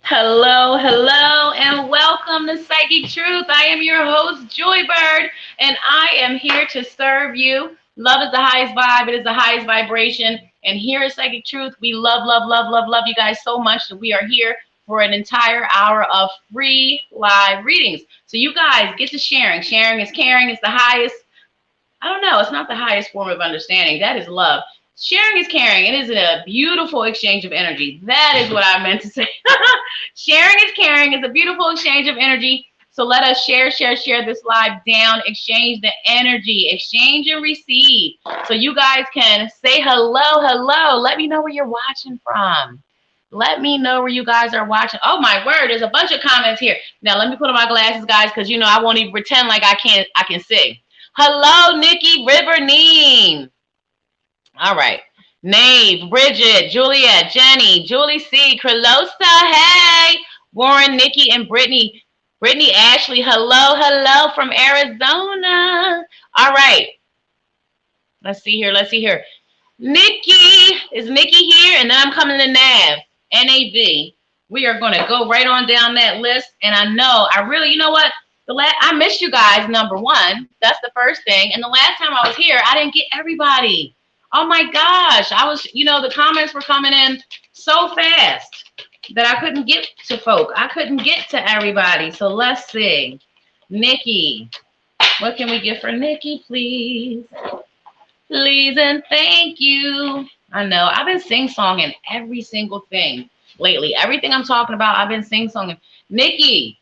Hello, hello, and welcome to Psychic Truth. I am your host, Joy Bird, and I am here to serve you. Love is the highest vibe, it is the highest vibration. And here at Psychic Truth, we love, love, love, love, love you guys so much that we are here for an entire hour of free live readings. So you guys get to sharing. Sharing is caring, it's the highest. I don't know, it's not the highest form of understanding. That is love. Sharing is caring. It is a beautiful exchange of energy. That is what I meant to say. Sharing is caring. It's a beautiful exchange of energy. So let us share this live down, exchange the energy, exchange and receive. So you guys can say hello, hello. Let me know where you're watching from. Let me know where you guys are watching. Oh my word, there's a bunch of comments here. Now let me put on my glasses, guys, because you know I won't even pretend like I can see. Hello, Nikki Rivernine. All right. Nave, Bridget, Juliet, Jenny, Julie C, Carlosa, hey, Warren, Nikki, and Brittany. Brittany Ashley, hello, hello from Arizona. All right. Let's see here. Nikki, is Nikki here? And then I'm coming to Nav, N-A-V. We are going to go right on down that list. And I know, you know what? I missed you guys, number one. That's the first thing. And the last time I was here, I didn't get everybody. Oh my gosh. The comments were coming in so fast that I couldn't get to folk. I couldn't get to everybody. So let's see. Nikki. What can we get for Nikki, please? Please and thank you. I know. I've been sing-songing every single thing lately. Everything I'm talking about, I've been sing-songing. Nikki.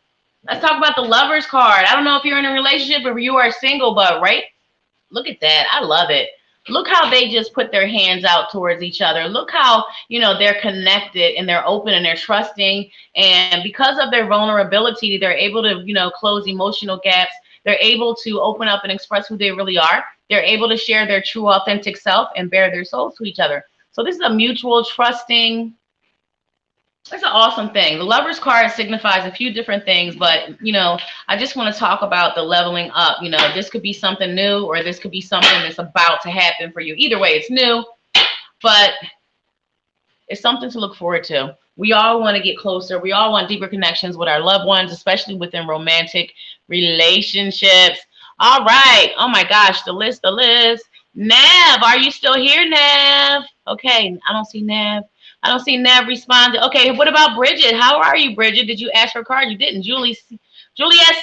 Let's talk about the lover's card. I don't know if you're in a relationship or you are single, but right? Look at that. I love it. Look how they just put their hands out towards each other. Look how, they're connected and they're open and they're trusting. And because of their vulnerability, they're able to, close emotional gaps. They're able to open up and express who they really are. They're able to share their true, authentic self and bare their souls to each other. So this is a mutual trusting. It's an awesome thing. The lover's card signifies a few different things, but, I just want to talk about the leveling up. This could be something new or this could be something that's about to happen for you. Either way, it's new, but it's something to look forward to. We all want to get closer. We all want deeper connections with our loved ones, especially within romantic relationships. All right. Oh, my gosh. The list. Nav, are you still here, Nav? Okay. I don't see Nav. I don't see Nav responded. Okay, what about Bridget? How are you, Bridget? Did you ask for a card? You didn't. Juliet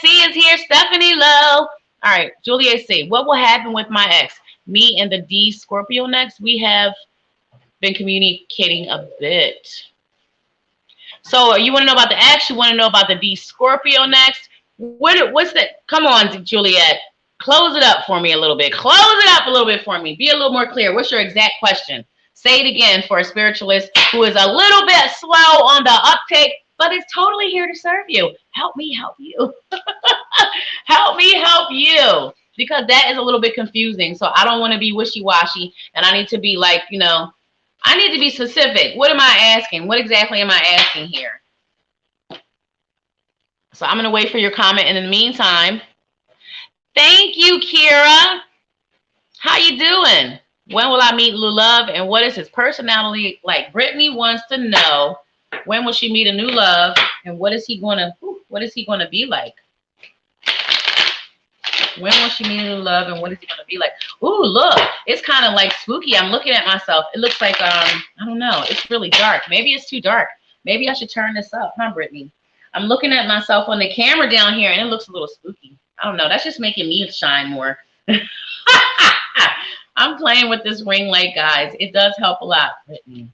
C is here. Stephanie Lowe. All right, Juliet C. What will happen with my ex? Me and the D Scorpio next. We have been communicating a bit. So you want to know about the ex? You want to know about the D Scorpio next? What's that? Come on, Juliet. Close it up for me a little bit. Close it up a little bit for me. Be a little more clear. What's your exact question? Say it again for a spiritualist who is a little bit slow on the uptake, but is totally here to serve you. Help me help you. Help me help you. Because that is a little bit confusing. So I don't want to be wishy-washy. And I need to be like, I need to be specific. What am I asking? What exactly am I asking here? So I'm going to wait for your comment. And in the meantime, thank you, Kira. How you doing? When will I meet Lou Love and what is his personality like? Brittany wants to know when will she meet a new love and what is he gonna be like? When will she meet a new love and what is he gonna be like? Ooh, look, it's kind of like spooky. I'm looking at myself. It looks like I don't know. It's really dark. Maybe it's too dark. Maybe I should turn this up, huh, Brittany? I'm looking at myself on the camera down here and it looks a little spooky. I don't know. That's just making me shine more. I'm playing with this ring light, guys. It does help a lot, Brittany.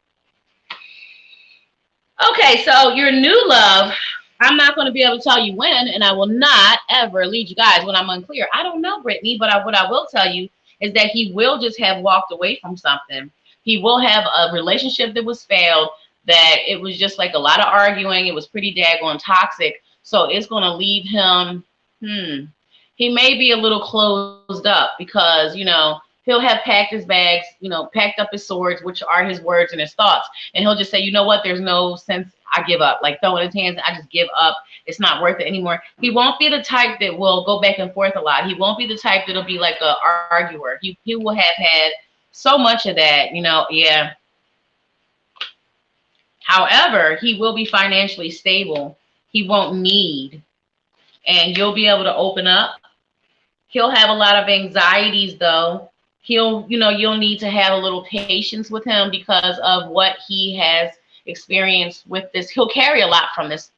Okay, so your new love, I'm not going to be able to tell you when, and I will not ever lead you guys when I'm unclear. I don't know, Brittany, but what I will tell you is that he will just have walked away from something. He will have a relationship that was failed, that it was just like a lot of arguing. It was pretty daggone toxic. So it's going to leave him, he may be a little closed up because, he'll have packed his bags, packed up his swords, which are his words and his thoughts. And he'll just say, you know what? There's no sense. I give up. Like throwing his hands. I just give up. It's not worth it anymore. He won't be the type that will go back and forth a lot. He won't be the type that'll be like a arguer. He will have had so much of that, Yeah. However, he will be financially stable. He won't need, and you'll be able to open up. He'll have a lot of anxieties though. You'll need to have a little patience with him because of what he has experienced with this. He'll carry a lot from this,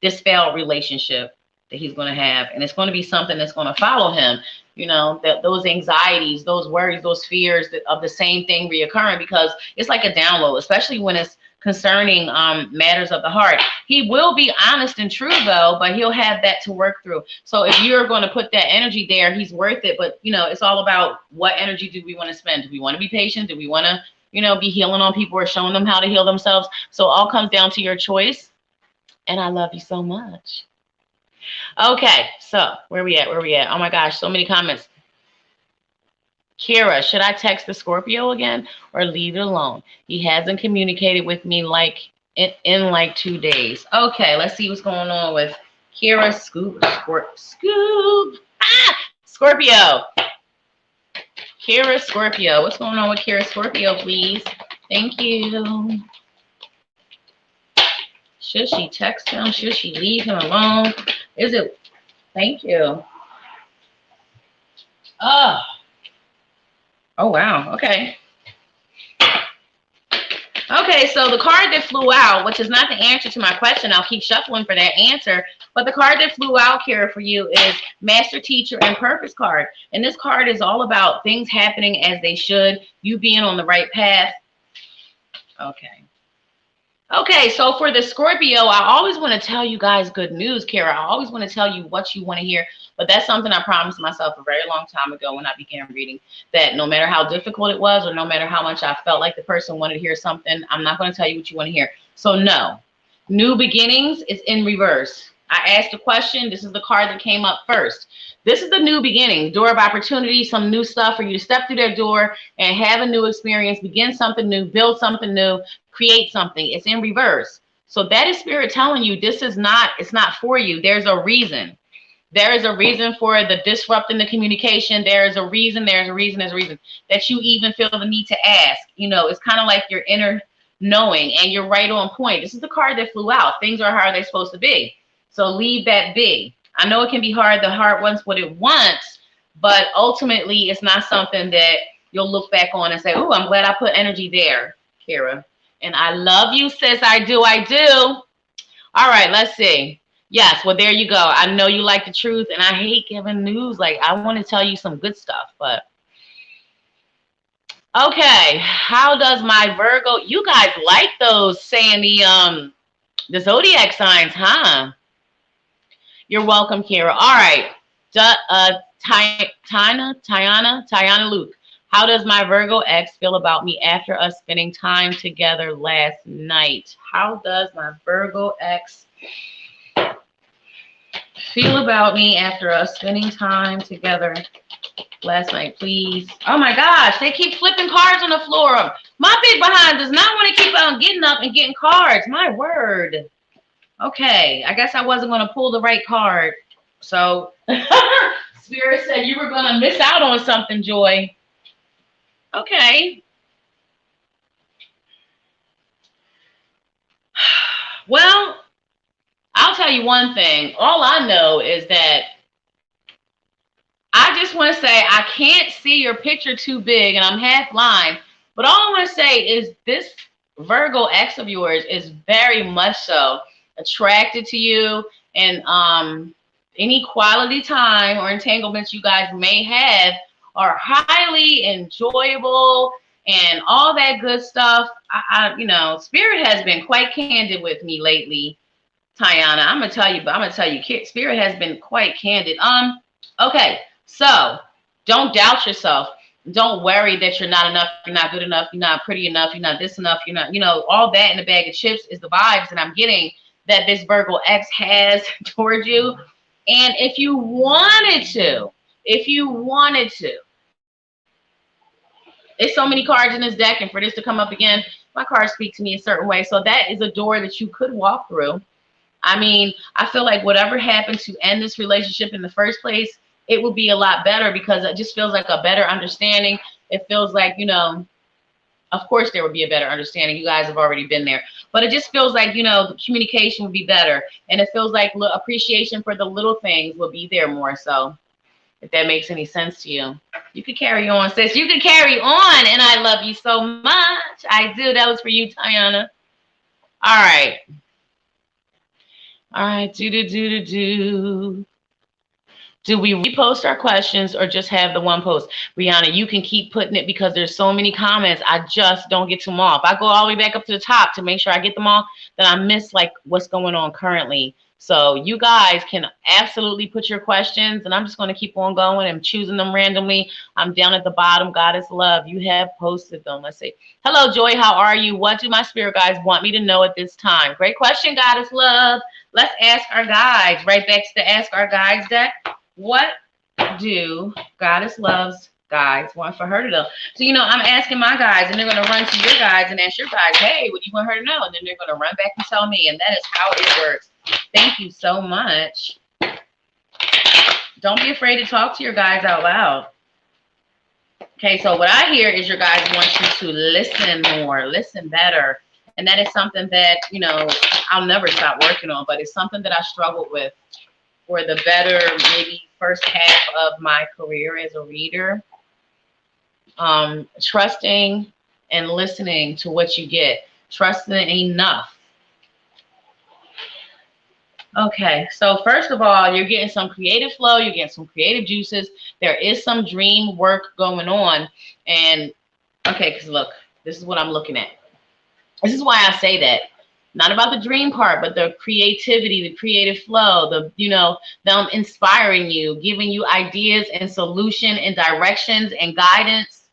this failed relationship that he's going to have. And it's going to be something that's going to follow him, that those anxieties, those worries, those fears of the same thing reoccurring, because it's like a download, especially when it's concerning matters of the heart. He will be honest and true though, but he'll have that to work through. So if you're going to put that energy there, he's worth it. But it's all about what energy do we want to spend? Do we want to be patient? Do we want to be healing on people or showing them how to heal themselves? So it all comes down to your choice. And I love you so much. Okay, so where we at? Oh my gosh, so many comments. Kira, should I text the Scorpio again or leave it alone? He hasn't communicated with me in like 2 days. Okay, let's see what's going on with Kira. Scoop. Scorpio. Kira Scorpio. What's going on with Kira Scorpio, please? Thank you. Should she text him? Should she leave him alone? Thank you. Oh, wow. Okay. Okay, so the card that flew out, which is not the answer to my question, I'll keep shuffling for that answer, but the card that flew out, Kira, for you is Master Teacher and Purpose card. And this card is all about things happening as they should, you being on the right path. Okay. Okay, so for the Scorpio, I always want to tell you guys good news, Kara. I always want to tell you what you want to hear, but that's something I promised myself a very long time ago when I began reading, that no matter how difficult it was or no matter how much I felt like the person wanted to hear something, I'm not going to tell you what you want to hear. So no, new beginnings is in reverse. I asked a question. This is the card that came up first. This is the new beginning, door of opportunity, some new stuff for you to step through that door and have a new experience, begin something new, build something new, create something. It's in reverse. So that is Spirit telling you this is not, it's not for you. There's a reason. There is a reason for the disrupting the communication. There's a reason that you even feel the need to ask. It's kind of like your inner knowing, and you're right on point. This is the card that flew out. Things are how they're supposed to be. So leave that be. I know it can be hard. The heart wants what it wants, but ultimately it's not something that you'll look back on and say, oh, I'm glad I put energy there, Kira. And I love you, sis. I do. All right, let's see. Yes, well, there you go. I know you like the truth, and I hate giving news. Like, I want to tell you some good stuff, but okay. How does my Virgo? You guys like those saying the zodiac signs, huh? You're welcome, Kira. All right. Tiana Luke. How does my Virgo ex feel about me after us spending time together last night? How does my Virgo ex feel about me after us spending time together last night, please? Oh my gosh, they keep flipping cards on the floor. My big behind does not want to keep on getting up and getting cards. My word. Okay, I guess I wasn't going to pull the right card. So Spirit said you were going to miss out on something, Joy. Okay. Well, I'll tell you one thing. All I know is that I just want to say I can't see your picture too big and I'm half blind. But all I want to say is this Virgo ex of yours is very much so attracted to you, and any quality time or entanglements you guys may have are highly enjoyable and all that good stuff. Spirit has been quite candid with me lately, Tiana. I'm gonna tell you, Spirit has been quite candid. Okay, so don't doubt yourself. Don't worry that you're not enough, you're not good enough, you're not pretty enough, you're not this enough, you're not, all that in a bag of chips is the vibes that I'm getting that this Virgo X has towards you. And if you wanted to, it's so many cards in this deck, and for this to come up again, my cards speak to me a certain way. So that is a door that you could walk through. I mean, I feel like whatever happened to end this relationship in the first place, it would be a lot better because it just feels like a better understanding. It feels like, Of course, there would be a better understanding. You guys have already been there. But it just feels like, the communication would be better. And it feels like appreciation for the little things will be there more so, if that makes any sense to you. You can carry on, sis. You can carry on. And I love you so much. I do. That was for you, Tiana. All right. All right. Do we repost our questions or just have the one post? Brianna, you can keep putting it because there's so many comments. I just don't get them all. If I go all the way back up to the top to make sure I get them all, then I miss like what's going on currently. So you guys can absolutely put your questions, and I'm just going to keep on going and choosing them randomly. I'm down at the bottom. Goddess Love, you have posted them. Let's see. Hello, Joy. How are you? What do my spirit guides want me to know at this time? Great question, Goddess Love. Let's ask our guides. Right back to the Ask Our Guides deck. What do Goddess Love's guides want for her to know? So, I'm asking my guides, and they're going to run to your guides and ask your guides, hey, what do you want her to know? And then they're going to run back and tell me, and that is how it works. Thank you so much. Don't be afraid to talk to your guides out loud. Okay, so what I hear is your guides want you to listen more, listen better. And that is something that, I'll never stop working on, but it's something that I struggled with for the better, maybe first half of my career as a reader. Trusting and listening to what you get. Trusting enough. Okay, so first of all, you're getting some creative flow. You're getting some creative juices. There is some dream work going on. And, okay, because look, this is what I'm looking at. This is why I say that. Not about the dream part, but the creativity, the creative flow, them inspiring you, giving you ideas and solution and directions and guidance,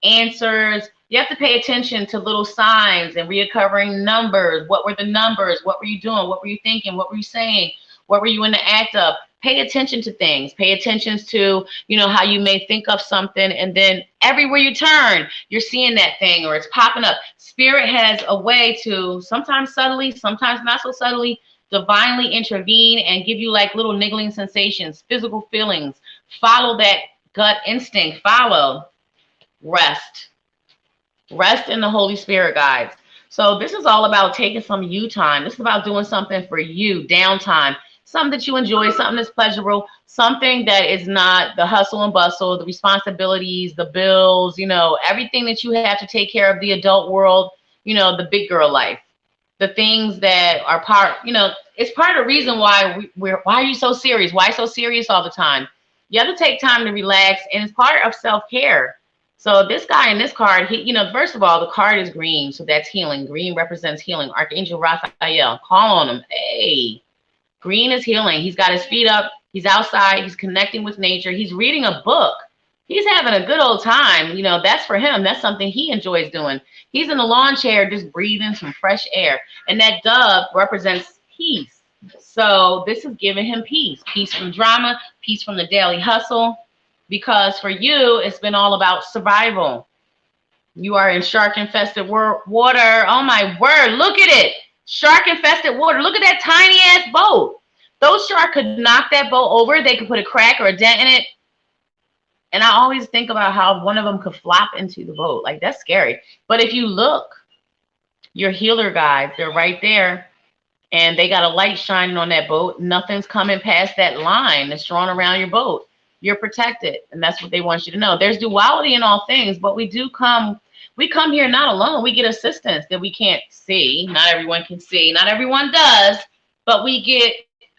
answers. You have to pay attention to little signs and reoccurring numbers. What were the numbers? What were you doing? What were you thinking? What were you saying? What were you in the act of? Pay attention to things. Pay attention to, how you may think of something, and then everywhere you turn, you're seeing that thing or it's popping up. Spirit has a way to sometimes subtly, sometimes not so subtly, divinely intervene and give you like little niggling sensations, physical feelings. Follow that gut instinct. Follow. Rest. Rest in the Holy Spirit, guides. So this is all about taking some you time. This is about doing something for you, downtime. Something that you enjoy, something that's pleasurable, something that is not the hustle and bustle, the responsibilities, the bills, everything that you have to take care of, the adult world, the big girl life, the things that are it's part of the reason why why are you so serious? Why so serious all the time? You have to take time to relax, and it's part of self-care. So this guy in this card, first of all, the card is green, so that's healing. Green represents healing. Archangel Raphael, call on him. Hey. Green is healing. He's got his feet up. He's outside. He's connecting with nature. He's reading a book. He's having a good old time. That's for him. That's something he enjoys doing. He's in the lawn chair just breathing some fresh air. And that dove represents peace. So this is giving him peace. Peace from drama. Peace from the daily hustle. Because for you, it's been all about survival. You are in shark-infested water. Oh, my word. Look at it. Shark-infested water. Look at that tiny-ass boat. Those sharks could knock that boat over. They could put a crack or a dent in it. And I always think about how one of them could flop into the boat. Like, that's scary. But if you look, your healer guides, they're right there. And they got a light shining on that boat. Nothing's coming past that line that's drawn around your boat. You're protected. And that's what they want you to know. There's duality in all things, but we come here not alone. We get assistance that we can't see. Not everyone can see. Not everyone does. But we get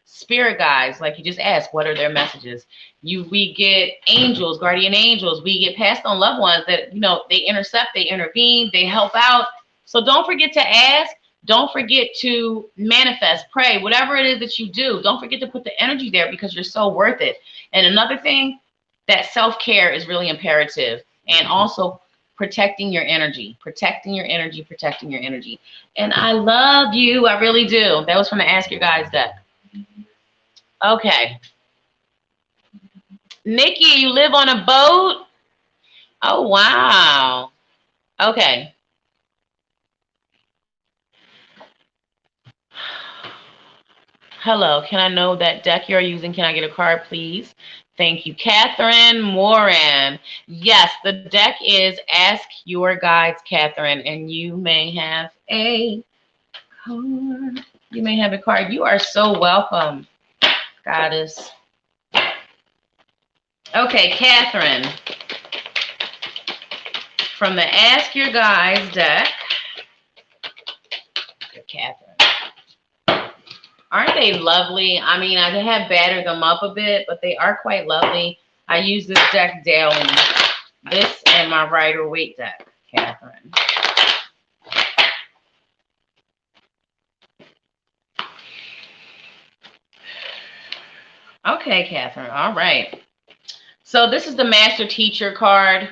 spirit guides, like you just asked, what are their messages? We get angels, guardian angels. We get passed on loved ones that, they intercept, they intervene, they help out. So don't forget to ask. Don't forget to manifest, pray, whatever it is that you do. Don't forget to put the energy there because you're so worth it. And another thing, that self-care is really imperative. And also protecting your energy, protecting your energy, protecting your energy. And I love you. I really do. That was from the Ask Your Guides deck. Okay. Nikki, you live on a boat? Oh, wow. Okay. Hello, can I know that deck you're using? Can I get a card, please? Thank you, Catherine Moran. Yes, the deck is Ask Your Guides, Catherine, and you may have a card. You may have a card. You are so welcome, Goddess. Okay, Catherine, from the Ask Your Guides deck. Good, Catherine. Aren't they lovely? I mean, I have battered them up a bit, but they are quite lovely. I use this deck daily. This and my Rider-Waite deck, Catherine. Okay, Catherine. All right. So this is the Master Teacher card,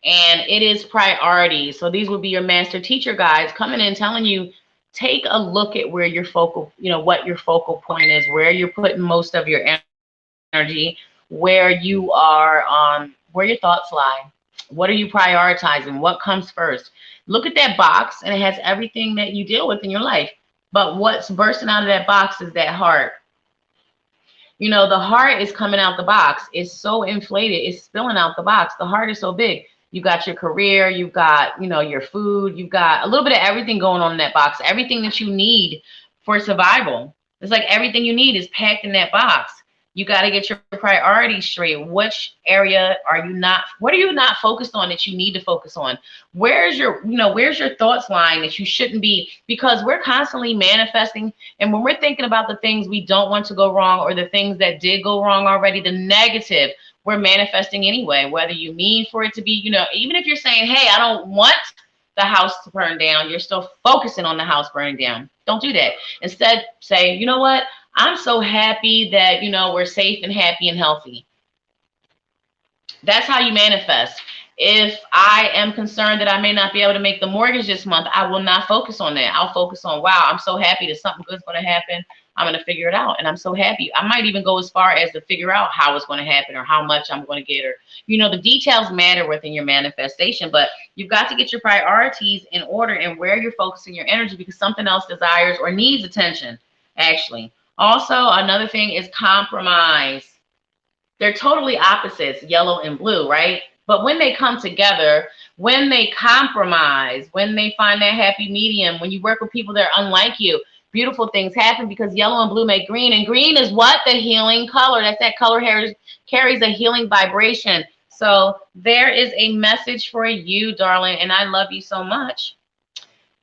and it is priorities. So these would be your Master Teacher guides coming in telling you, take a look at where your focal, what your focal point is, where you're putting most of your energy, where you are, where your thoughts lie. What are you prioritizing? What comes first? Look at that box, and it has everything that you deal with in your life. But what's bursting out of that box is that heart. The heart is coming out the box. It's so inflated. It's spilling out the box. The heart is so big. You got your career, you've got, your food, you've got a little bit of everything going on in that box, everything that you need for survival. It's like everything you need is packed in that box. You got to get your priorities straight. Which area what are you not focused on that you need to focus on? Where's your thoughts lying that you shouldn't be? Because we're constantly manifesting. And when we're thinking about the things we don't want to go wrong, or the things that did go wrong already, the negative, we're manifesting anyway, whether you mean for it to be, even if you're saying, hey, I don't want the house to burn down, you're still focusing on the house burning down. Don't do that. Instead, say, you know what? I'm so happy that, we're safe and happy and healthy. That's how you manifest. If I am concerned that I may not be able to make the mortgage this month, I will not focus on that. I'll focus on, wow, I'm so happy that something good's going to happen. I'm going to figure it out. And I'm so happy. I might even go as far as to figure out how it's going to happen, or how much I'm going to get, or, the details matter within your manifestation, but you've got to get your priorities in order and where you're focusing your energy, because something else desires or needs attention, actually. Also, another thing is compromise. They're totally opposites, yellow and blue, right? But when they come together, when they compromise, when they find that happy medium, when you work with people that are unlike you, beautiful things happen, because yellow and blue make green. And green is what? The healing color. That color carries a healing vibration. So there is a message for you, darling, and I love you so much.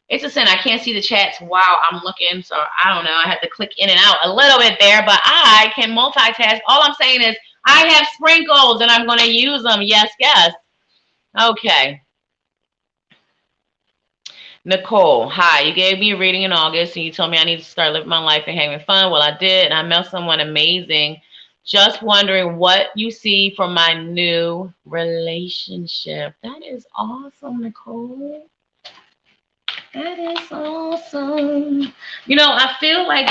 It's a sin. I can't see the chats while I'm looking, so I don't know. I had to click in and out a little bit there, but I can multitask. All I'm saying is I have sprinkles, and I'm going to use them. Yes, yes. Okay. Nicole, hi. You gave me a reading in August, and you told me I need to start living my life and having fun. Well, I did, and I met someone amazing. Just wondering what you see for my new relationship. That is awesome, Nicole. That is awesome. I feel like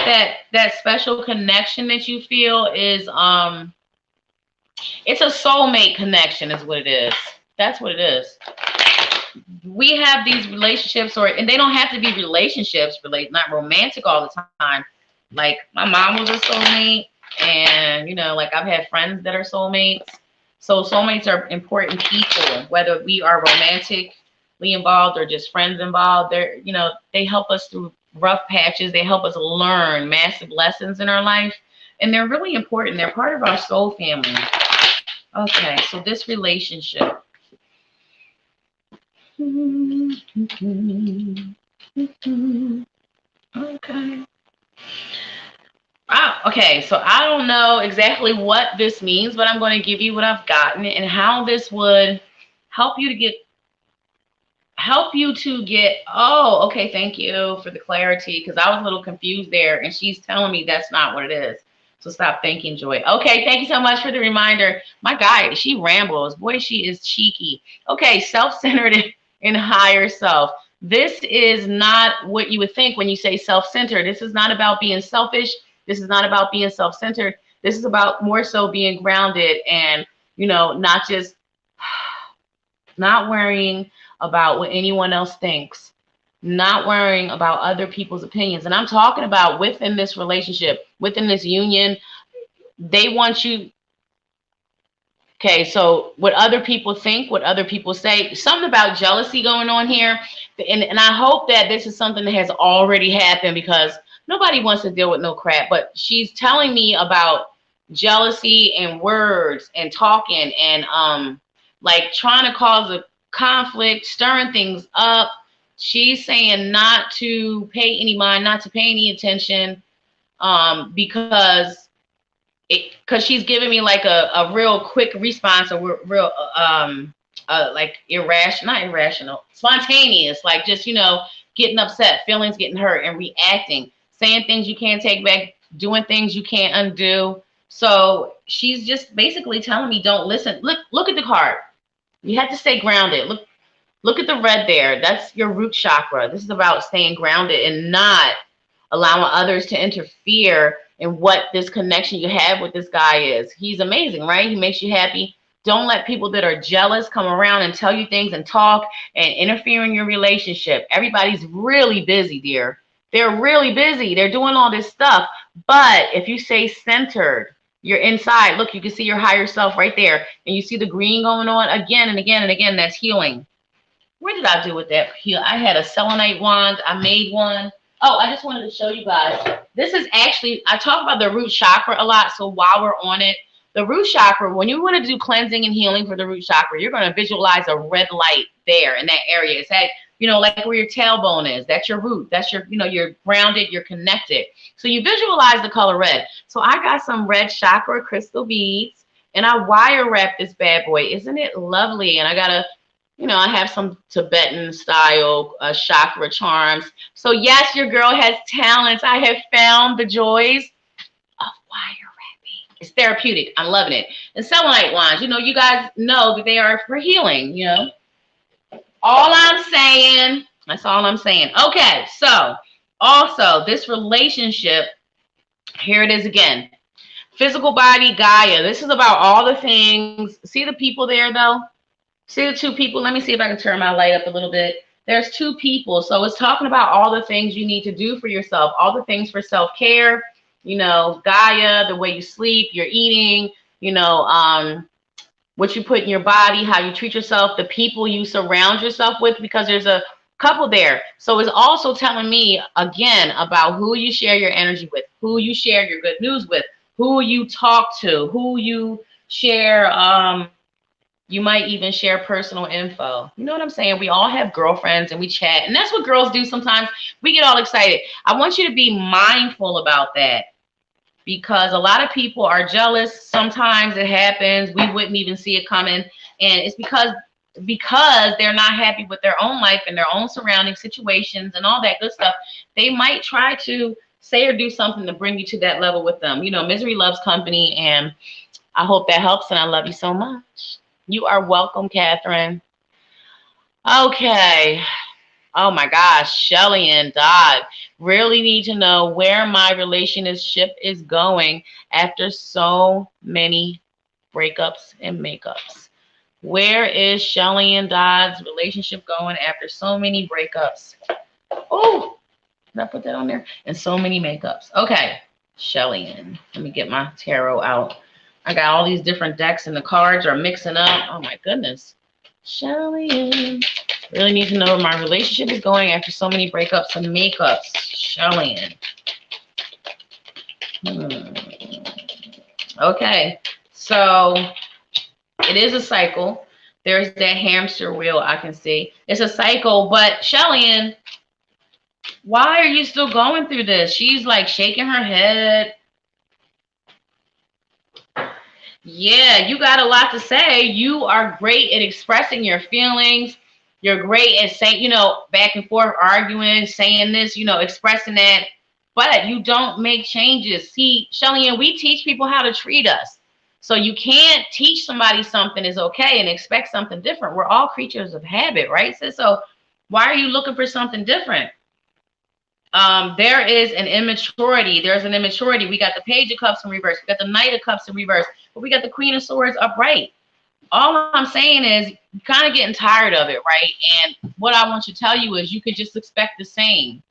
that special connection that you feel is it's a soulmate connection is what it is. That's what it is. We have these relationships, and they don't have to be relationships, not romantic all the time. Like my mom was a soulmate, and like I've had friends that are soulmates. So soulmates are important people, whether we are romantically involved or just friends involved. They help us through rough patches. They help us learn massive lessons in our life, and they're really important. They're part of our soul family. Okay, so this relationship. Okay. Wow. Okay, so I don't know exactly what this means, but I'm going to give you what I've gotten and how this would help you to get. Oh, okay, thank you for the clarity, because I was a little confused there, and she's telling me that's not what it is. So stop thinking, Joy. Okay, thank you so much for the reminder. My guy, she rambles. Boy, she is cheeky. Okay, self-centered and higher self. This is not what you would think when you say self-centered. This is not about being selfish. This is not about being self-centered. This is about more so being grounded and, not worrying about what anyone else thinks, not worrying about other people's opinions. And I'm talking about within this relationship, within this union, they want you, Okay, so what other people think, what other people say, something about jealousy going on here. And I hope that this is something that has already happened because nobody wants to deal with no crap. But she's telling me about jealousy and words and talking and like trying to cause a conflict, stirring things up. She's saying not to pay any mind, not to pay any attention, because she's giving me like a real quick response, a real like irrational, not irrational, spontaneous, like just, you know, getting upset, feelings getting hurt and reacting, saying things you can't take back, doing things you can't undo. So she's just basically telling me don't listen. Look at the card. You have to stay grounded. Look at the red there. That's your root chakra. This is about staying grounded and not allowing others to interfere in what this connection you have with this guy is. He's amazing, right? He makes you happy. Don't let people that are jealous come around and tell you things and talk and interfere in your relationship. Everybody's really busy, dear. They're really busy. They're doing all this stuff. But if you stay centered, you're inside. Look, you can see your higher self right there. And you see the green going on again and again and again. That's healing. Where did I do with that? I had a selenite wand. I made one. Oh, I just wanted to show you guys. This is actually, I talk about the root chakra a lot. So while we're on it, the root chakra, when you want to do cleansing and healing for the root chakra, you're going to visualize a red light there in that area. It's that, you know, like where your tailbone is. That's your root. That's your, you know, you're grounded, you're connected. So you visualize the color red. So I got some red chakra crystal beads and I wire wrap this bad boy. Isn't it lovely? And I got a, you know, I have some Tibetan style chakra charms. So yes, your girl has talents. I have found the joys of wire wrapping. It's therapeutic. I'm loving it. And selenite wands, you know, you guys know that they are for healing, you know. All I'm saying, that's all I'm saying. Okay, so also this relationship, here it is again. Physical body, Gaia. This is about all the things. See the people there though? See the two people? Let me see if I can turn my light up a little bit. There's two people. So it's talking about all the things you need to do for yourself, all the things for self-care, you know, Gaia, the way you sleep, your eating, you know, what you put in your body, how you treat yourself, the people you surround yourself with, because there's a couple there. So it's also telling me, again, about who you share your energy with, who you share your good news with, who you talk to, who you share, you might even share personal info. You know what I'm saying? We all have girlfriends and we chat. And that's what girls do sometimes. We get all excited. I want you to be mindful about that because a lot of people are jealous. Sometimes it happens. We wouldn't even see it coming. And it's because they're not happy with their own life and their own surrounding situations and all that good stuff. They might try to say or do something to bring you to that level with them. You know, misery loves company. And I hope that helps. And I love you so much. You are welcome, Catherine. Okay. Oh my gosh, Shelly and Dodd really need to know where my relationship is going after so many breakups and makeups. Where is Shelly and Dodd's relationship going after so many breakups? Oh, did I put that on there? And so many makeups. Okay, Shelly and let me get my tarot out. I got all these different decks and the cards are mixing up. Oh my goodness. Shelly, really need to know where my relationship is going after so many breakups and makeups. Shelly. Okay, so it is a cycle. There's that hamster wheel I can see. It's a cycle, but Shelly, why are you still going through this? She's like shaking her head. Yeah, you got a lot to say. You are great at expressing your feelings. You're great at saying, you know, back and forth, arguing, saying this, you know, expressing that. But you don't make changes. See, Shelly, and we teach people how to treat us. So you can't teach somebody something is okay and expect something different. We're all creatures of habit, right? So why are you looking for something different? There is an immaturity. There's an immaturity. We got the Page of Cups in reverse. We got the Knight of Cups in reverse. But we got the Queen of Swords upright. All I'm saying is you're kind of getting tired of it, right? And what I want to tell you is you could just expect the same.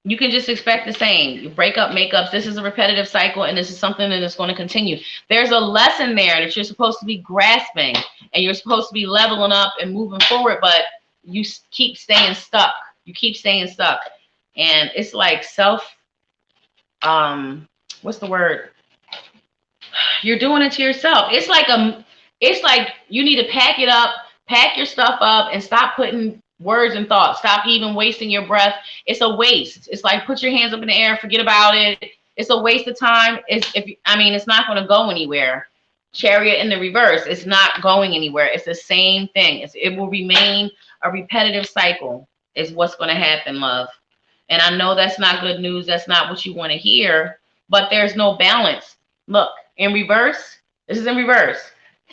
You can just expect the same. You break up makeups. This is a repetitive cycle, and this is something that is going to continue. There's a lesson there that you're supposed to be grasping, and you're supposed to be leveling up and moving forward, but you keep staying stuck. You keep staying stuck. And it's like what's the word? You're doing it to yourself. It's like you need to pack it up, pack your stuff up, and stop putting words and thoughts. Stop even wasting your breath. It's a waste. It's like put your hands up in the air, forget about it. It's a waste of time. It's not going to go anywhere. Chariot in the reverse, it's not going anywhere. It's the same thing. It will remain a repetitive cycle. Is what's going to happen, love. And I know that's not good news. That's not what you want to hear. But there's no balance. Look, in reverse. This is in reverse.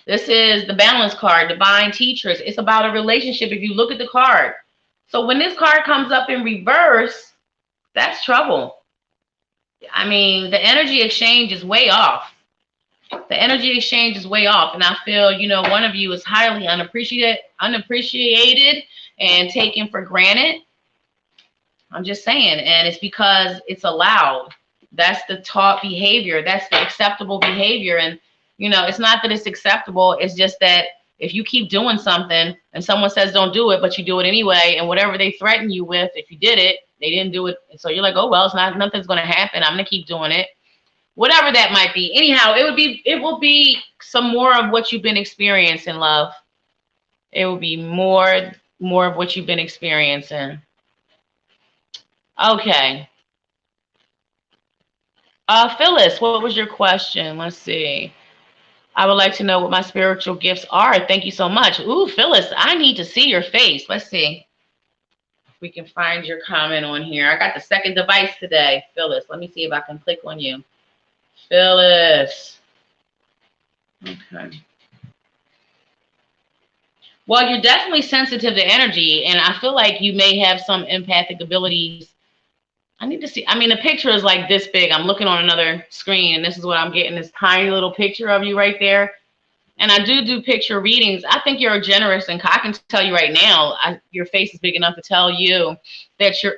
This is the balance card, divine teachers. It's about a relationship if you look at the card. So when this card comes up in reverse, that's trouble. I mean, the energy exchange is way off. The energy exchange is way off. And I feel, one of you is highly unappreciated and taken for granted. I'm just saying. And it's because it's allowed. That's the taught behavior. That's the acceptable behavior. And it's not that it's acceptable. It's just that if you keep doing something and someone says don't do it, but you do it anyway, and whatever they threaten you with, if you did it, they didn't do it. And so you're like, oh, well, nothing's going to happen. I'm going to keep doing it. Whatever that might be. Anyhow, it will be some more of what you've been experiencing, love. It will be more of what you've been experiencing. Okay. Phyllis, what was your question? Let's see. I would like to know what my spiritual gifts are. Thank you so much. Ooh, Phyllis, I need to see your face. Let's see if we can find your comment on here. I got the second device today. Phyllis, let me see if I can click on you. Phyllis. Okay. Well, you're definitely sensitive to energy, and I feel like you may have some empathic abilities. I need to see. I mean, the picture is like this big. I'm looking on another screen, and this is what I'm getting, this tiny little picture of you right there. And I do picture readings. I think you're generous, and I can tell you right now, your face is big enough to tell you that you're,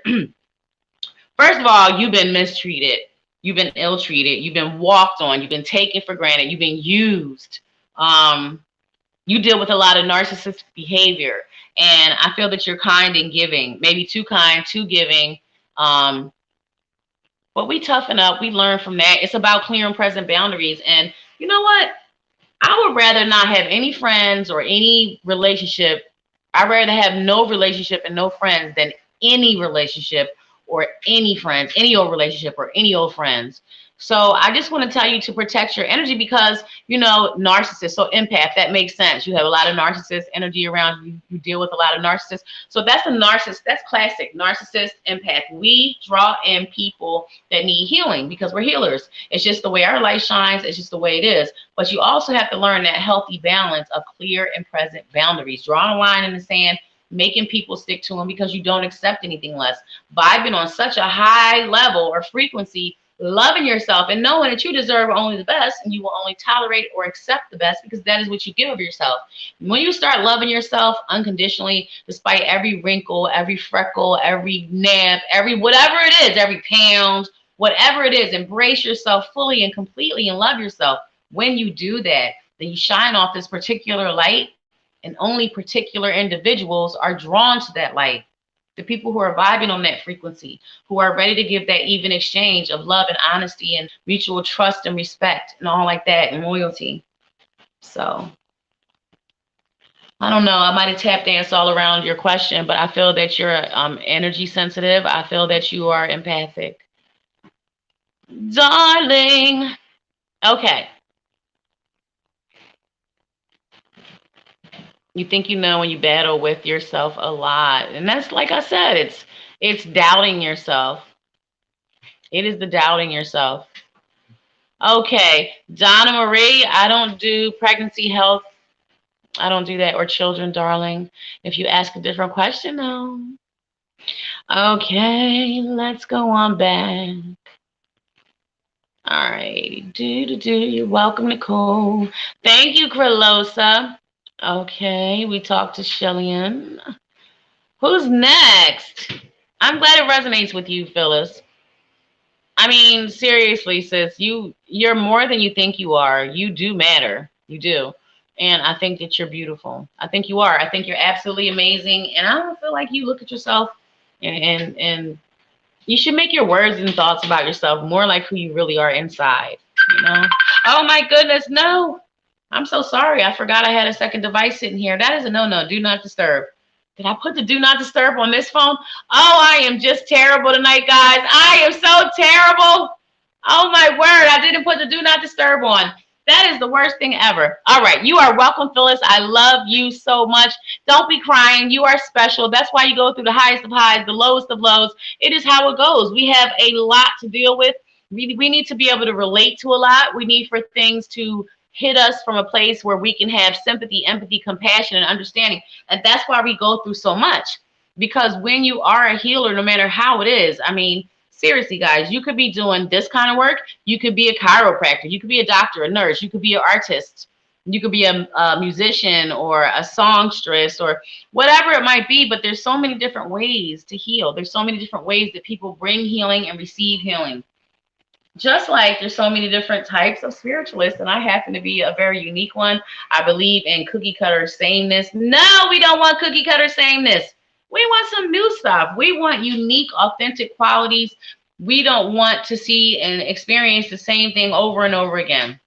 first of all, you've been mistreated. You've been ill-treated. You've been walked on. You've been taken for granted. You've been used. You deal with a lot of narcissistic behavior. And I feel that you're kind and giving, maybe too kind, too giving. But we toughen up. We learn from that. It's about clear and present boundaries. And you know what? I would rather not have any friends or any relationship. I'd rather have no relationship and no friends than any relationship or any friends, any old relationship or any old friends. So I just want to tell you to protect your energy because, narcissist, so empath, that makes sense. You have a lot of narcissist energy around you. You deal with a lot of narcissists. So that's a narcissist. That's classic narcissist, empath. We draw in people that need healing because we're healers. It's just the way our light shines. It's just the way it is. But you also have to learn that healthy balance of clear and present boundaries. Drawing a line in the sand, making people stick to them because you don't accept anything less. Vibing on such a high level or frequency, loving yourself and knowing that you deserve only the best and you will only tolerate or accept the best because that is what you give of yourself. When you start loving yourself unconditionally, despite every wrinkle, every freckle, every nap, every whatever it is, every pound, whatever it is, embrace yourself fully and completely and love yourself. When you do that, then you shine off this particular light and only particular individuals are drawn to that light. The people who are vibing on that frequency, who are ready to give that even exchange of love and honesty and mutual trust and respect and all like that and loyalty. So I don't know. I might have tap danced all around your question, but I feel that you're energy sensitive. I feel that you are empathic. Darling. Okay. You think you know when you battle with yourself a lot. And that's, like I said, it's doubting yourself. It is the doubting yourself. Okay. Donna Marie, I don't do pregnancy health. I don't do that. Or children, darling. If you ask a different question, no. Okay. Let's go on back. All right. You're welcome, Nicole. Thank you, Krilosa. Okay, we talked to Shellyan. Who's next? I'm glad it resonates with you, Phyllis. I mean, seriously, sis, you're more than you think you are. You do matter. You do. And I think that you're beautiful. I think you are. I think you're absolutely amazing. And I don't feel like you look at yourself and you should make your words and thoughts about yourself more like who you really are inside, you know? Oh my goodness, no. I'm so sorry. I forgot I had a second device sitting here. That is a no-no. Do not disturb. Did I put the do not disturb on this phone? Oh, I am just terrible tonight, guys. I am so terrible. Oh my word. I didn't put the do not disturb on. That is the worst thing ever. All right. You are welcome, Phyllis. I love you so much. Don't be crying. You are special. That's why you go through the highest of highs, the lowest of lows. It is how it goes. We have a lot to deal with. We need to be able to relate to a lot. We need for things to hit us from a place where we can have sympathy, empathy, compassion, and understanding. And that's why we go through so much. Because when you are a healer, no matter how it is, I mean, seriously, guys, you could be doing this kind of work. You could be a chiropractor. You could be a doctor, a nurse. You could be an artist. You could be a musician or a songstress or whatever it might be. But there's so many different ways to heal. There's so many different ways that people bring healing and receive healing. Just like there's so many different types of spiritualists, and I happen to be a very unique one. I believe in cookie cutter sameness. No, we don't want cookie cutter sameness. We want some new stuff. We want unique, authentic qualities. We don't want to see and experience the same thing over and over again.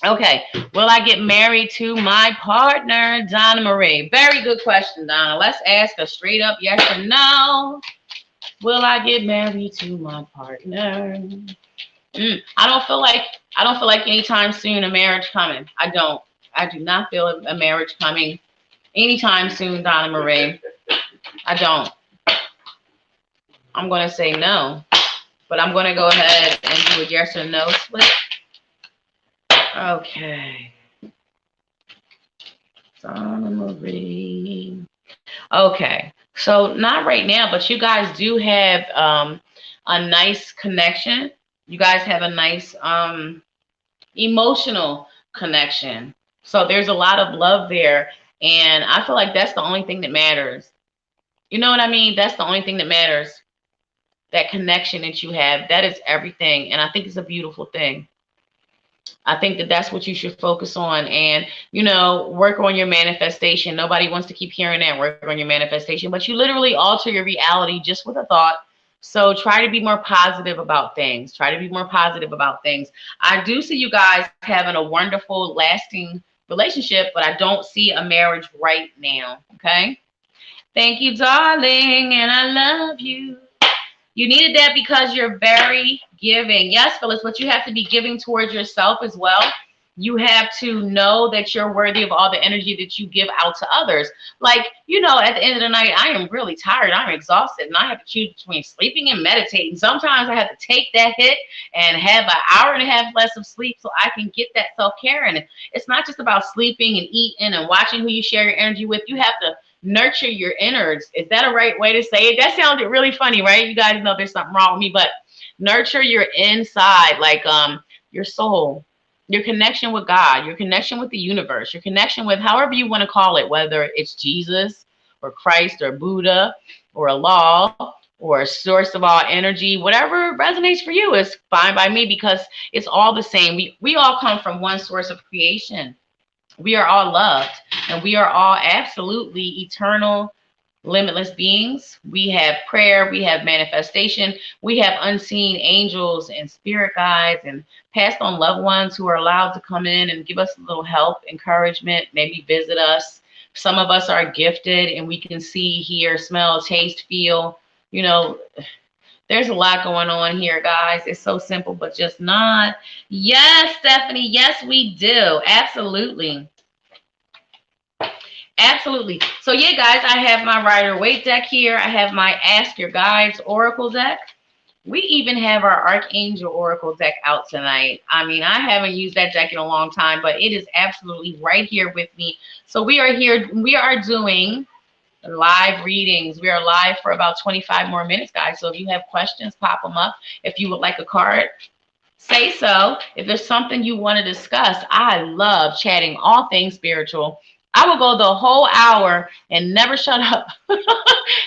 Okay, will I get married to my partner, Donna Marie? Very good question, Donna. Let's ask a straight up yes or no. Will I get married to my partner? I don't feel like anytime soon a marriage coming. I do not feel a marriage coming anytime soon, Donna Marie. I don't. I'm going to say no, but I'm going to go ahead and do a yes or no split. Okay. Donna Marie. Okay. So not right now, but you guys do have a nice connection. You guys have a nice emotional connection. So there's a lot of love there. And I feel like that's the only thing that matters. You know what I mean? That's the only thing that matters. That connection that you have, that is everything. And I think it's a beautiful thing. I think that that's what you should focus on and, you know, work on your manifestation. Nobody wants to keep hearing that, work on your manifestation, but you literally alter your reality just with a thought. So try to be more positive about things. Try to be more positive about things. I do see you guys having a wonderful, lasting relationship, but I don't see a marriage right now. Okay. Thank you, darling, and I love you. You needed that because you're very giving. Yes, Phyllis, but you have to be giving towards yourself as well. You have to know that you're worthy of all the energy that you give out to others. Like, you know, at the end of the night, I am really tired. I'm exhausted, and I have to choose between sleeping and meditating. Sometimes I have to take that hit and have an hour and a half less of sleep so I can get that self-care. And it's not just about sleeping and eating and watching who you share your energy with. You have to nurture your innards. Is that a right way to say it? That sounded really funny, right? You guys know there's something wrong with me, but nurture your inside, like your soul, your connection with God, your connection with the universe, your connection with however you want to call it, whether it's Jesus or Christ or Buddha or Allah or a source of all energy, whatever resonates for you is fine by me because it's all the same. We all come from one source of creation. We are all loved, and we are all absolutely eternal, limitless beings. We have prayer, we have manifestation, we have unseen angels and spirit guides and passed on loved ones who are allowed to come in and give us a little help, encouragement, maybe visit us. Some of us are gifted and we can see, hear, smell, taste, feel. You know, there's a lot going on here, guys. It's so simple, but just not. Yes, Stephanie. Yes, we do. Absolutely. Absolutely. So yeah, guys, I have my Rider-Waite deck here. I have my Ask Your Guides Oracle deck. We even have our Archangel Oracle deck out tonight. I mean, I haven't used that deck in a long time, but it is absolutely right here with me. So we are here. We are doing live readings. We are live for about 25 more minutes, guys. So if you have questions, pop them up. If you would like a card, say so. If there's something you want to discuss, I love chatting all things spiritual. I will go the whole hour and never shut up.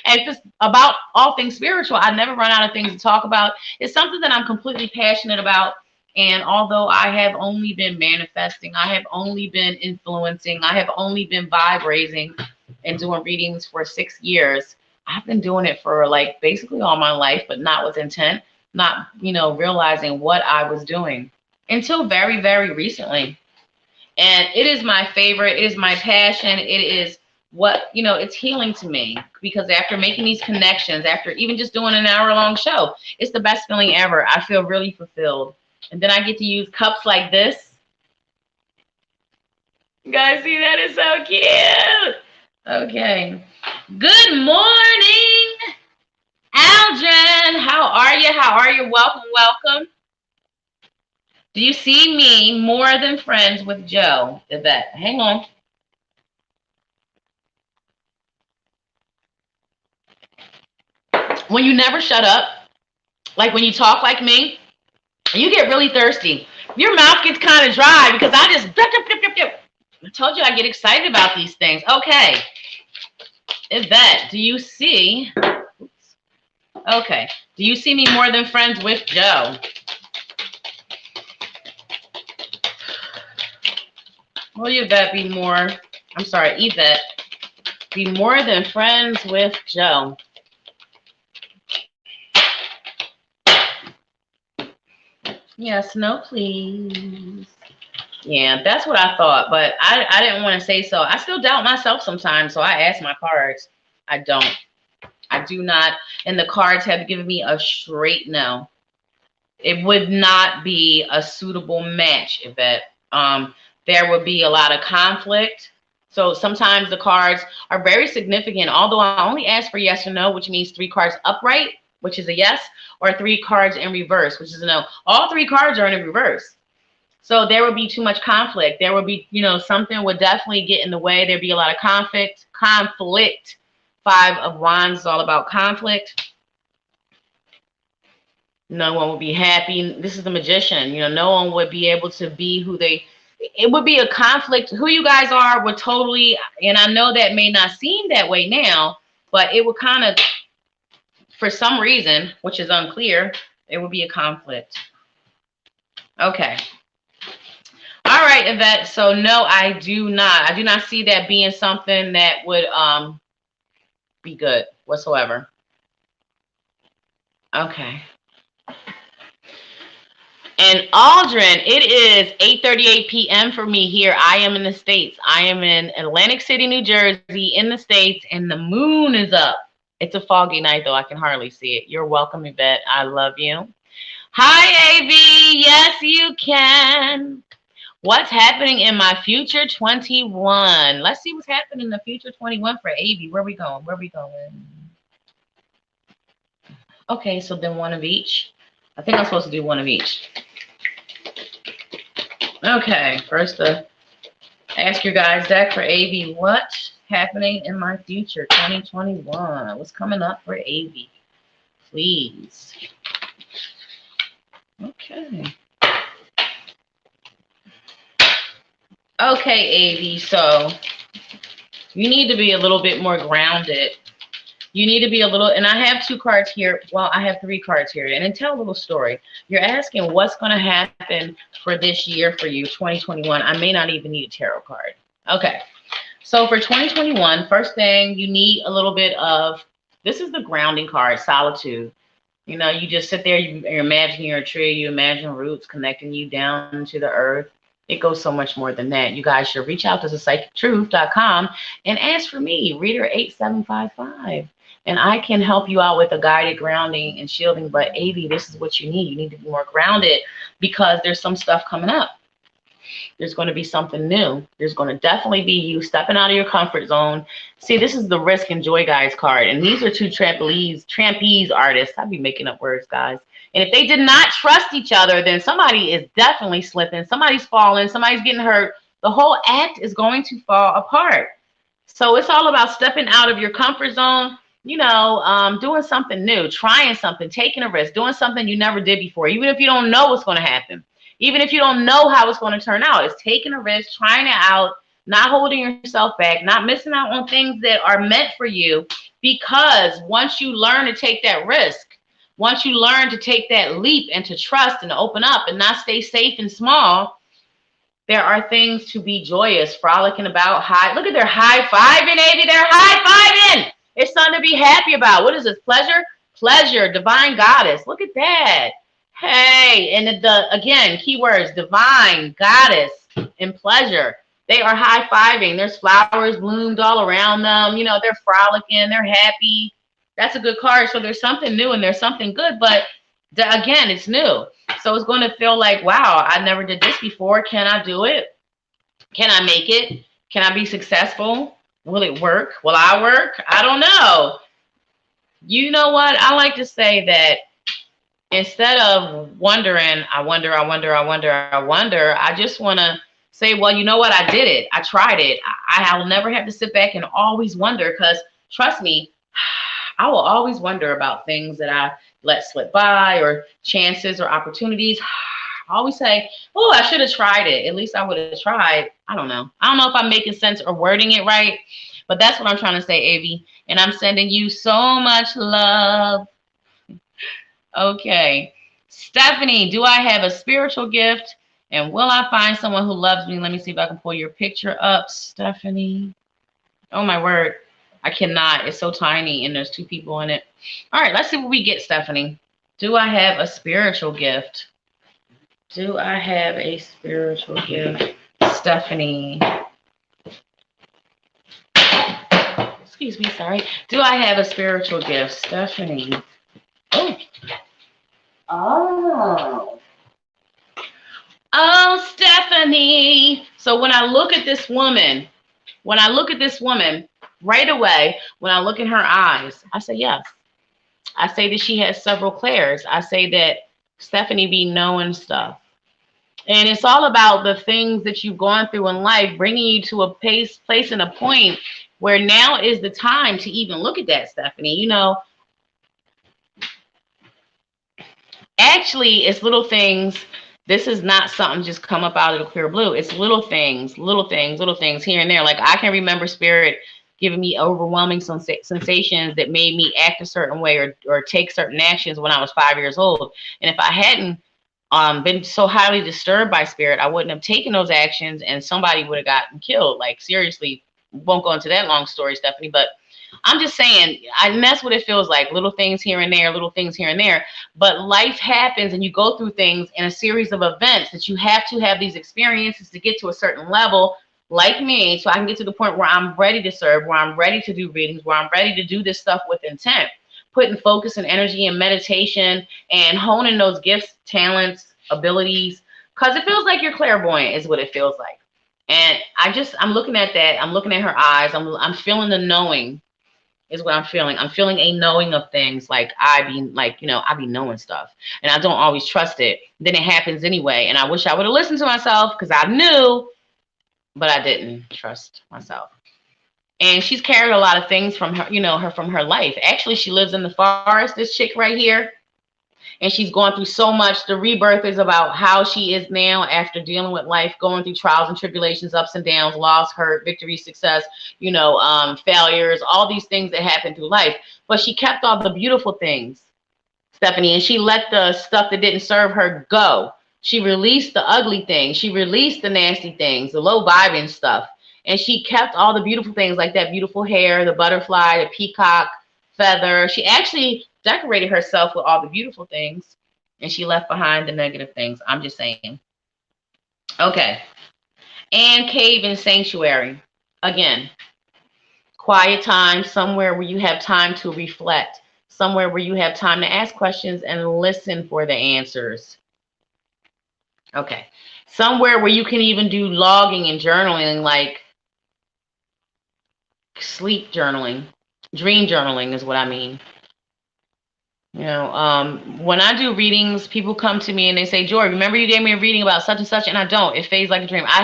And just about all things spiritual, I never run out of things to talk about. It's something that I'm completely passionate about. And although I have only been manifesting, I have only been influencing, I have only been vibrating and doing readings for 6 years, I've been doing it for like basically all my life, but not with intent, not, realizing what I was doing until very, very recently. And it is my favorite. It is my passion. It is what, it's healing to me, because after making these connections, after even just doing an hour-long show, it's the best feeling ever. I feel really fulfilled. And then I get to use cups like this. You guys see that? It's so cute. Okay. Good morning, Aldrin. How are you? How are you? Welcome, welcome. Do you see me more than friends with Joe? Yvette, hang on. When you never shut up, like when you talk like me, you get really thirsty. Your mouth gets kind of dry because I just, I told you I get excited about these things. Okay. Yvette, do you see? Oops. Okay. Do you see me more than friends with Joe? Will Yvette be more? I'm sorry, Yvette. Be more than friends with Joe. Yes, no, please. Yeah, that's what I thought, but I didn't want to say so. I still doubt myself sometimes, so I ask my cards. I do not, and the cards have given me a straight no. It would not be a suitable match, Yvette. There would be a lot of conflict. So sometimes the cards are very significant, although I only ask for yes or no, which means 3 cards upright, which is a yes, or 3 cards in reverse, which is a no. All 3 cards are in reverse. So there would be too much conflict. There would be, something would definitely get in the way. There'd be a lot of conflict. 5 of Wands is all about conflict. No one would be happy. This is the Magician. No one would be able to be who they, it would be a conflict. Who you guys are would totally, and I know that may not seem that way now, but it would kind of, for some reason, which is unclear, it would be a conflict. Okay. All right, Yvette. So no, I do not see that being something that would be good whatsoever. Okay. And Aldrin, it is 8:38 p.m. for me here. I am in the States. I am in Atlantic City, New Jersey, in the States, and the moon is up. It's a foggy night, though. I can hardly see it. You're welcome, Yvette. I love you. Hi, AV. Yes, you can. What's happening in my future 21? Let's see what's happening in the future 21 for AV. Where are we going? Where are we going? Okay, so then one of each. I think I'm supposed to do one of each. Okay, first ask your guys deck for AV. What's happening in my future 2021? What's coming up for AV? Please. Okay. Okay, AV, so you need to be a little bit more grounded. You need to be a little, and I have 2 cards here. Well, I have 3 cards here. And then tell a little story. You're asking what's going to happen for this year for you, 2021. I may not even need a tarot card. Okay. So for 2021, first thing, you need a little bit of, this is the grounding card, solitude. You just sit there, you're imagining you're a tree, you imagine roots connecting you down to the earth. It goes so much more than that. You guys should reach out to thepsychictruth.com and ask for me, Reader 8755. And I can help you out with a guided grounding and shielding. But AV, this is what you need. You need to be more grounded because there's some stuff coming up. There's going to be something new. There's going to definitely be you stepping out of your comfort zone. See, this is the Risk and Joy Guys card. And these are 2 trapeze artists. I'd be making up words, guys. And if they did not trust each other, then somebody is definitely slipping. Somebody's falling. Somebody's getting hurt. The whole act is going to fall apart. So it's all about stepping out of your comfort zone, doing something new, trying something, taking a risk, doing something you never did before, even if you don't know what's going to happen, even if you don't know how it's going to turn out. It's taking a risk, trying it out, not holding yourself back, not missing out on things that are meant for you. Because once you learn to take that risk, once you learn to take that leap and to trust and to open up and not stay safe and small, there are things to be joyous, frolicking about. Look at their high-fiving, Amy. They're high-fiving. It's something to be happy about. What is this? Pleasure? Pleasure, divine goddess. Look at that. Hey, and again, keywords, divine, goddess, and pleasure. They are high-fiving. There's flowers bloomed all around them. You know, they're frolicking. They're happy. That's a good card. So there's something new and there's something good. But again, it's new. So it's going to feel like, wow, I never did this before. Can I do it? Can I make it? Can I be successful? Will it work? Will I work? I don't know. You know what? I like to say that instead of wondering, I wonder, I just want to say, well, you know what? I did it. I tried it. I'll never have to sit back and always wonder, because trust me, I will always wonder about things that I let slip by, or chances or opportunities. I always say, oh, I should have tried it. At least I would have tried. I don't know. I don't know if I'm making sense or wording it right, but that's what I'm trying to say, Avi. And I'm sending you so much love. Okay. Stephanie, do I have a spiritual gift? And will I find someone who loves me? Let me see if I can pull your picture up, Stephanie. Oh, my word. I cannot. It's so tiny, and there's two people in it. All right, let's see what we get, Stephanie. Do I have a spiritual gift? Do I have a spiritual gift, Stephanie? Excuse me, sorry. Do I have a spiritual gift, Stephanie? Oh, Stephanie. So when I look at this woman, right away, when I look in her eyes, I say yes. I say that she has several clairs. I say that Stephanie be knowing stuff. And it's all about the things that you've gone through in life, bringing you to a place and a point where now is the time to even look at that, Stephanie. You know, actually, it's little things. This is not something just come up out of the clear blue. It's little things here and there. Like, I can remember Spirit giving me overwhelming sensations that made me act a certain way or take certain actions when I was 5 years old. And if I hadn't been so highly disturbed by Spirit, I wouldn't have taken those actions, and somebody would have gotten killed. Like, seriously, won't go into that long story, Stephanie, but I'm just saying, and that's what it feels like. Little things here and there, but life happens, and you go through things in a series of events that you have to have these experiences to get to a certain level, like me, so I can get to the point where I'm ready to serve, where I'm ready to do readings, where I'm ready to do this stuff with intent, putting focus and energy and meditation and honing those gifts, talents, abilities, because it feels like you're clairvoyant is what it feels like. And I'm looking at that. I'm looking at her eyes. I'm feeling the knowing is what I'm feeling. I'm feeling a knowing of things. Like, I be knowing stuff, and I don't always trust it. Then it happens anyway. And I wish I would have listened to myself, because I knew, but I didn't trust myself. And she's carried a lot of things from her, from her life. Actually, she lives in the forest, this chick right here. And she's going through so much. The rebirth is about how she is now after dealing with life, going through trials and tribulations, ups and downs, loss, hurt, victory, success, failures, all these things that happen through life. But she kept all the beautiful things, Stephanie, and she let the stuff that didn't serve her go. She released the ugly things. She released the nasty things, the low vibing stuff. And she kept all the beautiful things, like that beautiful hair, the butterfly, the peacock feather. She actually decorated herself with all the beautiful things, and she left behind the negative things. I'm just saying. Okay. And cave and sanctuary. Again, quiet time, somewhere where you have time to reflect, somewhere where you have time to ask questions and listen for the answers. Okay. Somewhere where you can even do logging and journaling, like sleep journaling. Dream journaling is what I mean. When I do readings, people come to me and they say, Joy, remember you gave me a reading about such and such, and I don't. It fades like a dream. I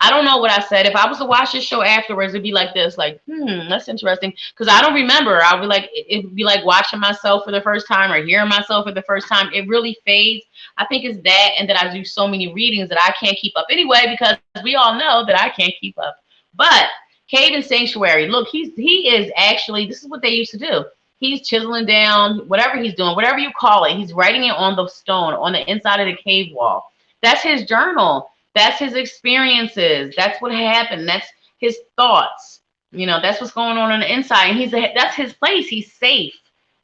I don't know what I said. If I was to watch this show afterwards, it'd be like this, like, that's interesting. Because I don't remember. I'll be like, it'd be like watching myself for the first time or hearing myself for the first time. It really fades. I think it's that, and that I do so many readings that I can't keep up anyway, because we all know that I can't keep up. But Cave and Sanctuary, look, he is actually, this is what they used to do. He's chiseling down whatever he's doing, whatever you call it. He's writing it on the stone, on the inside of the cave wall. That's his journal. That's his experiences. That's what happened. That's his thoughts. You know, that's what's going on the inside. And that's his place. He's safe.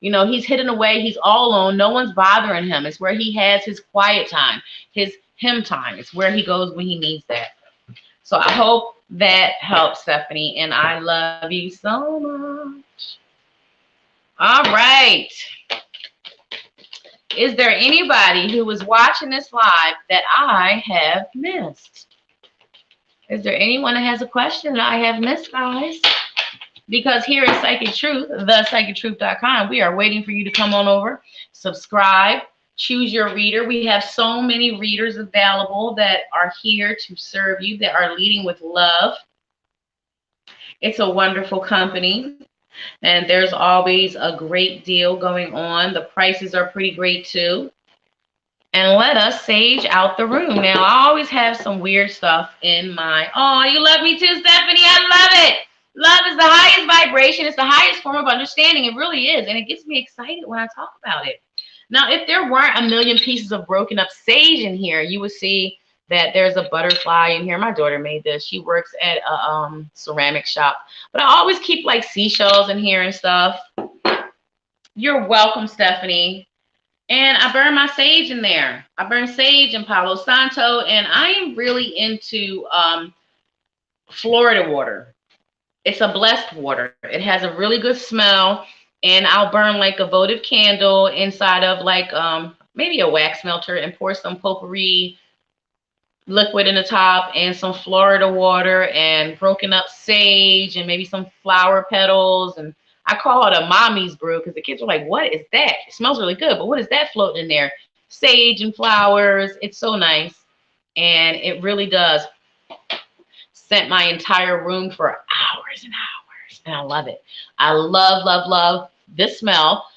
You know, he's hidden away. He's all alone. No one's bothering him. It's where he has his quiet time, his him time. It's where he goes when he needs that. So I hope that helps, Stephanie. And I love you so much. All right. Is there anybody who was watching this live that I have missed? Is there anyone that has a question that I have missed, guys? Because here at Psychic Truth, thepsychictruth.com, we are waiting for you to come on over, subscribe, choose your reader. We have so many readers available that are here to serve you, that are leading with love. It's a wonderful company. And there's always a great deal going on. The prices are pretty great too. And let us sage out the room. Now, I always have some weird stuff in my... Oh, you love me too, Stephanie. I love it. Love is the highest vibration. It's the highest form of understanding. It really is. And it gets me excited when I talk about it. Now, if there weren't a million pieces of broken up sage in here, you would see that there's a butterfly in here. My daughter made this. She works at a ceramic shop. But I always keep like seashells in here and stuff. You're welcome, Stephanie. And I burn my sage in there. I burn sage and Palo Santo. And I am really into Florida water. It's a blessed water. It has a really good smell. And I'll burn like a votive candle inside of like maybe a wax melter and pour some potpourri liquid in the top and some Florida water and broken up sage and maybe some flower petals. And I call it a mommy's brew because the kids are like, what is that? It smells really good, but what is that floating in there? Sage and flowers. It's so nice. And it really does scent my entire room for hours and hours. And I love it. I love, love, love this smell.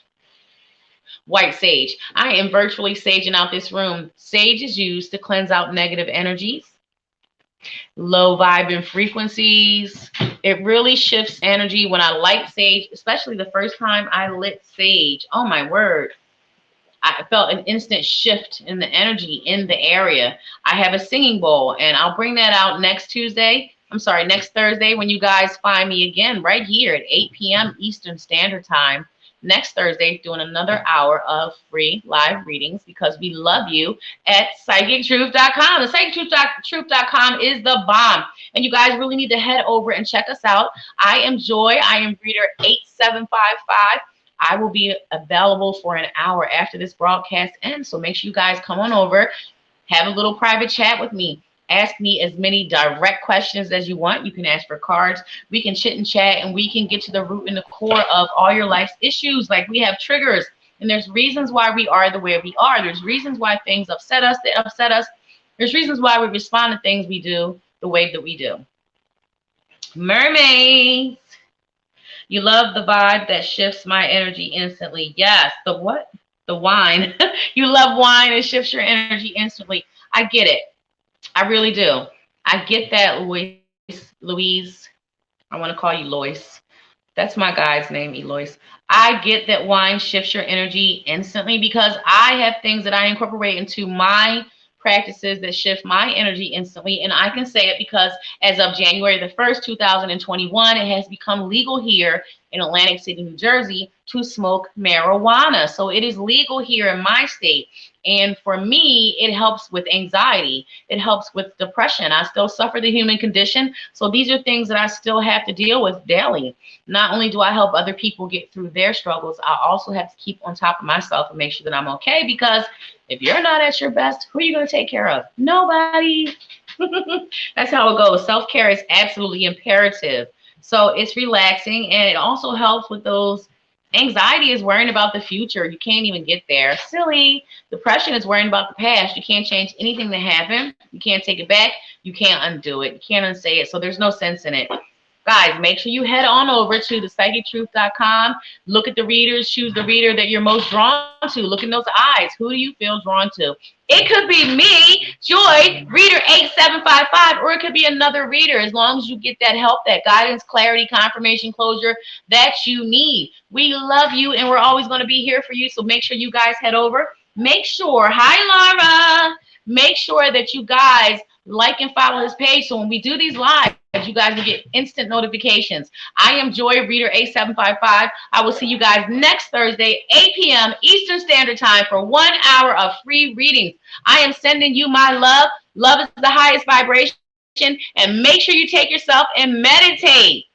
White sage. I am virtually saging out this room. Sage is used to cleanse out negative energies, low vibrant frequencies. It really shifts energy. When I light sage, especially the first time I lit sage, oh my word, I felt an instant shift in the energy in the area. I have a singing bowl, and I'll bring that out next Thursday when you guys find me again right here at 8 p.m. Eastern Standard Time. Next Thursday, doing another hour of free live readings because we love you at psychictruth.com. The psychictruth.com is the bomb. And you guys really need to head over and check us out. I am Joy. I am reader 8755. I will be available for an hour after this broadcast ends. So make sure you guys come on over, have a little private chat with me. Ask me as many direct questions as you want. You can ask for cards. We can chit and chat, and we can get to the root and the core of all your life's issues. Like, we have triggers, and there's reasons why we are the way we are. There's reasons why things upset us. There's reasons why we respond to things we do the way that we do. Mermaids. You love the vibe that shifts my energy instantly. Yes. The what? The wine. You love wine. It shifts your energy instantly. I get it. I really do. I get that, Louise. I want to call you Lois. That's my guy's name, Eloise. I get that wine shifts your energy instantly because I have things that I incorporate into my practices that shift my energy instantly. And I can say it because as of January the 1st, 2021, it has become legal here in Atlantic City, New Jersey, to smoke marijuana. So it is legal here in my state. And for me, it helps with anxiety. It helps with depression. I still suffer the human condition. So these are things that I still have to deal with daily. Not only do I help other people get through their struggles, I also have to keep on top of myself and make sure that I'm okay. Because if you're not at your best, who are you going to take care of? Nobody. That's how it goes. Self-care is absolutely imperative. So it's relaxing, and it also helps with those Anxiety is worrying about the future. You can't even get there. Silly. Depression is worrying about the past. You can't change anything that happened. You can't take it back. You can't undo it. You can't unsay it. So there's no sense in it. Guys, make sure you head on over to thepsychictruth.com. Look at the readers. Choose the reader that you're most drawn to. Look in those eyes. Who do you feel drawn to? It could be me, Joy, reader 8755, or it could be another reader, as long as you get that help, that guidance, clarity, confirmation, closure that you need. We love you, and we're always going to be here for you. So make sure you guys head over. Make sure, hi, Laura. Make sure that you guys like and follow this page. So when we do these lives, you guys will get instant notifications. I am Joy, reader 8755. I will see you guys next Thursday, 8 p.m. Eastern Standard Time for 1 hour of free readings. I am sending you my love. Love is the highest vibration. And make sure you take yourself and meditate.